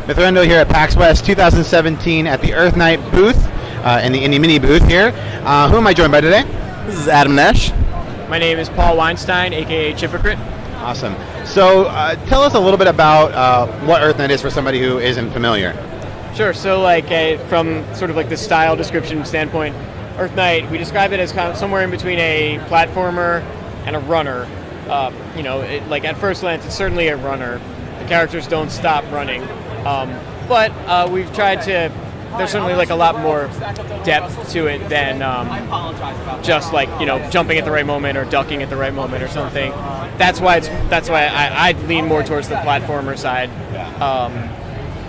Mithrandiel here at PAX West 2017 at the Earthnight booth, in the Indie Mini booth here. Who am I joined by today? This is Adam Nash. My name is Paul Weinstein, aka Chipocrit. Awesome. So tell us a little bit about what Earthnight is for somebody who isn't familiar. Sure. So, from sort of like the style description standpoint, Earthnight, we describe it as kind of somewhere in between a platformer and a runner. At first glance, it's certainly a runner. The characters don't stop running, but we've tried to. There's certainly a lot more depth to it than just jumping at the right moment or ducking at the right moment or something. That's why I lean more towards the platformer side.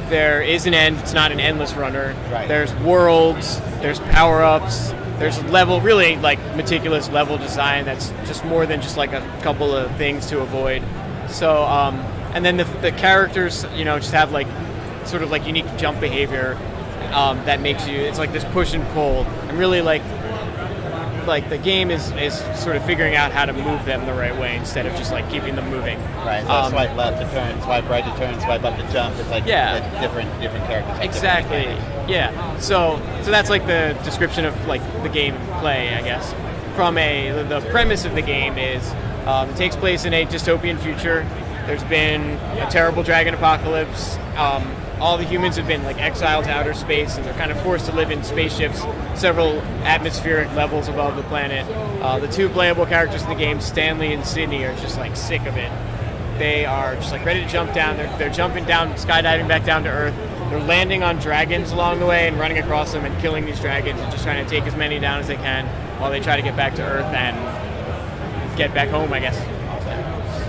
There is an end. It's not an endless runner. Right. There's worlds. There's power-ups. There's really meticulous level design that's just more than just a couple of things to avoid. So and then the characters just have unique jump behavior that makes you. It's like this push and pull. And really the game is sort of figuring out how to move them the right way instead of just keeping them moving. Right. So swipe left to turn, swipe right to turn, swipe up to jump. It's different characters. Exactly. Yeah. So that's the description of the gameplay, I guess. The premise of the game is it takes place in a dystopian future. There's been a terrible dragon apocalypse. All the humans have been exiled to outer space, and they're kind of forced to live in spaceships several atmospheric levels above the planet. The two playable characters in the game, Stanley and Sydney, are just sick of it. They are just ready to jump down. They're jumping down, skydiving back down to Earth. They're landing on dragons along the way and running across them and killing these dragons and just trying to take as many down as they can while they try to get back to Earth and get back home, I guess.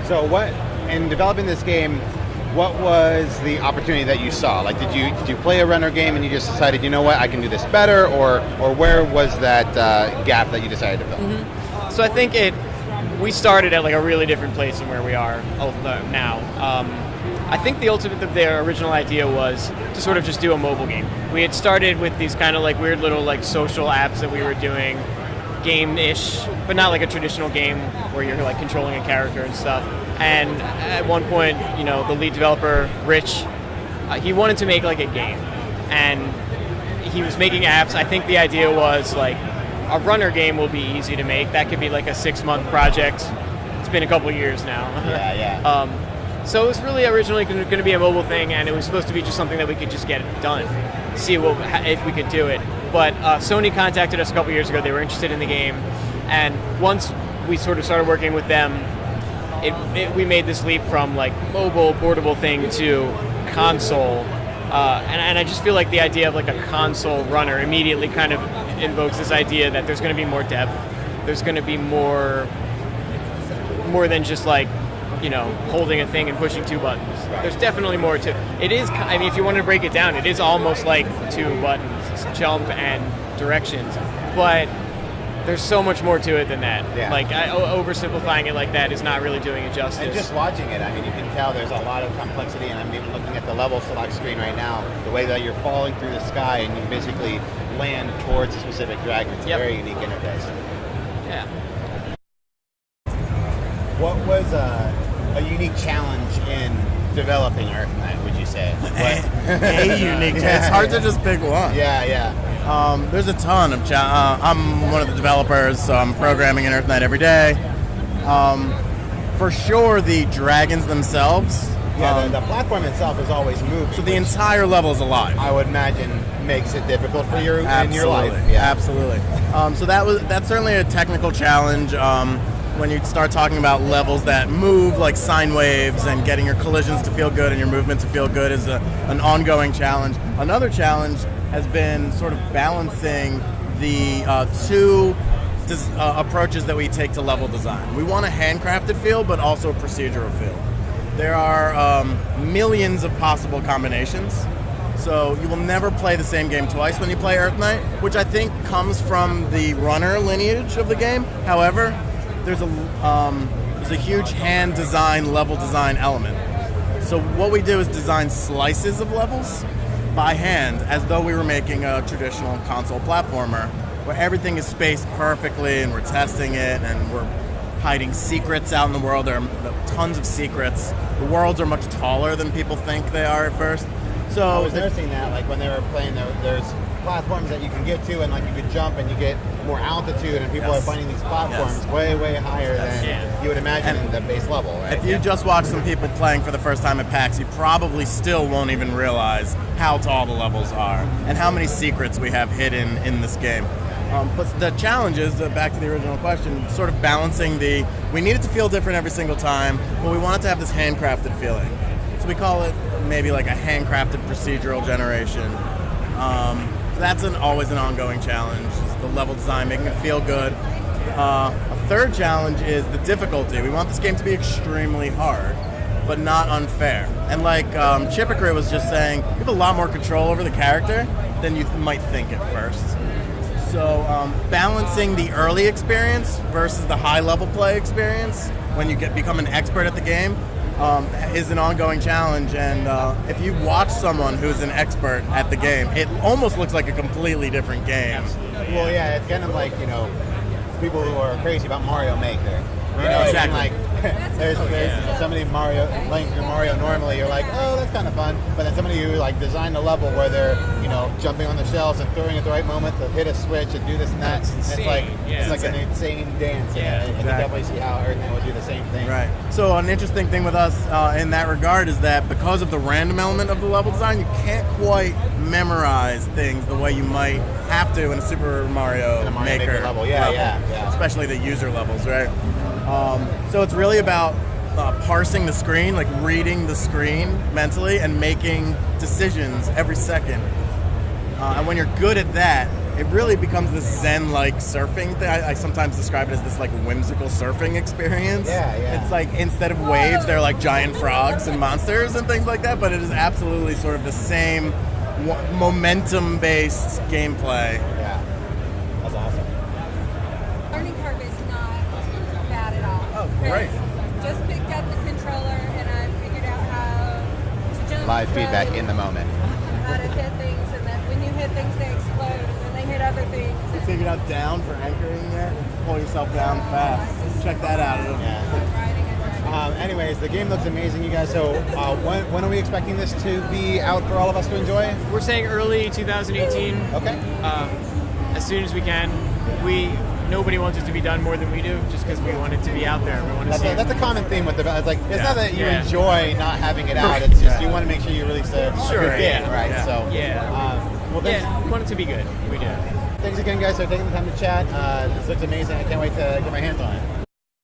So in developing this game, what was the opportunity that you saw? Did you play a runner game and you just decided, you know what, I can do this better, or where was that gap that you decided to fill? Mm-hmm. So I think we started at a really different place than where we are now. I think their original idea was to sort of just do a mobile game. We had started with these kind of weird little social apps that we were doing, game-ish, but not a traditional game where you're controlling a character and stuff. And at one point, the lead developer, Rich, he wanted to make a game, and he was making apps. I think the idea was a runner game will be easy to make. That could be a 6-month project. It's been a couple years now. Yeah. So it was really originally going to be a mobile thing, and it was supposed to be just something that we could just get done, see if we could do it. But Sony contacted us a couple years ago. They were interested in the game, and once we sort of started working with them, we made this leap from mobile portable thing to console, and I just feel the idea of a console runner immediately kind of invokes this idea that there's going to be more depth. There's going to be more than just holding a thing and pushing two buttons. Right. There's definitely more to it. Is, I mean, if you want to break it down, it is almost like two buttons, jump and directions, but there's so much more to it than that. Yeah. Oversimplifying it like that is not really doing it justice. And just watching it, I mean, you can tell there's a lot of complexity, and I'm even looking at the level select screen right now, the way that you're falling through the sky and you basically land towards a specific dragon. It's a very unique interface. Yeah. What was a unique challenge in developing Earthnight, would you say? A unique challenge. It's hard to just pick one. Yeah. There's a ton of I'm one of the developers, so I'm programming in Earthnight every day. For sure, the dragons themselves. Yeah, the platform itself is always moving. So the entire level is alive. I would imagine makes it difficult for you in your life. Yeah. Absolutely. So that's certainly a technical challenge. When you start talking about levels that move like sine waves and getting your collisions to feel good and your movement to feel good is an ongoing challenge. Another challenge has been sort of balancing the two approaches that we take to level design. We want a handcrafted feel, but also a procedural feel. There are millions of possible combinations, so you will never play the same game twice when you play Earthnight, which I think comes from the runner lineage of the game. However, there's a huge hand design, level design element. So what we do is design slices of levels by hand, as though we were making a traditional console platformer, where everything is spaced perfectly and we're testing it and we're hiding secrets out in the world. There are tons of secrets. The worlds are much taller than people think they are at first. So I was noticing that, like when they were playing, there's platforms that you can get to, and like you could jump and you get more altitude, and people are finding these platforms way higher than you would imagine in the base level. Right? If you just watch some people playing for the first time at PAX, you probably still won't even realize how tall the levels are and how many secrets we have hidden in this game. But the challenge is, back to the original question, sort of balancing we need it to feel different every single time, but we want it to have this handcrafted feeling. So we call it maybe like a handcrafted procedural generation. So that's always an ongoing challenge, is the level design, making it feel good. A third challenge is the difficulty. We want this game to be extremely hard, but not unfair. And like Chipicry was just saying, you have a lot more control over the character than you might think at first. So balancing the early experience versus the high-level play experience when you become an expert at the game is an ongoing challenge. And if you watch someone who's an expert at the game, it almost looks like a completely different game. Well, yeah, it's kind of like, people who are crazy about Mario Maker. Exactly. Like, there's somebody playing through Mario normally, you're like, oh, that's kind of fun. But then somebody who like designed a level where they're, jumping on the shelves and throwing at the right moment to hit a switch and do this and that. It's like an insane dance. Yeah, and you can definitely see how Earthnight will do the same thing. Right. So an interesting thing with us in that regard is that because of the random element of the level design, you can't quite memorize things the way you might have to in a Super Mario Maker level. Especially the user levels, right? So it's really about parsing the screen, like reading the screen mentally and making decisions every second. And when you're good at that, it really becomes this zen-like surfing thing. I sometimes describe it as this like whimsical surfing experience. Yeah. It's like instead of waves, they're like giant frogs and monsters and things like that, but it is absolutely sort of the same momentum-based gameplay. Yeah, that's awesome. Learning curve is not bad at all. Oh, great. Just picked up the controller and I figured out how to jump. Live feedback in the moment. How to hit things, and then when you hit things, they explode, and then they hit other things. You figured out down for anchoring there? Pull yourself down fast. Check that out. Anyways, the game looks amazing, you guys. So when are we expecting this to be out for all of us to enjoy? We're saying early 2018. Okay. As soon as we can. Nobody wants it to be done more than we do, just because we want it to be out there. We want to see. That's a common theme with the. It's like it's not that you enjoy not having it out. It's just you want to make sure you release a good game, right? Yeah. So we want it to be good. We do. Thanks again, guys, for taking the time to chat. This looks amazing. I can't wait to get my hands on it.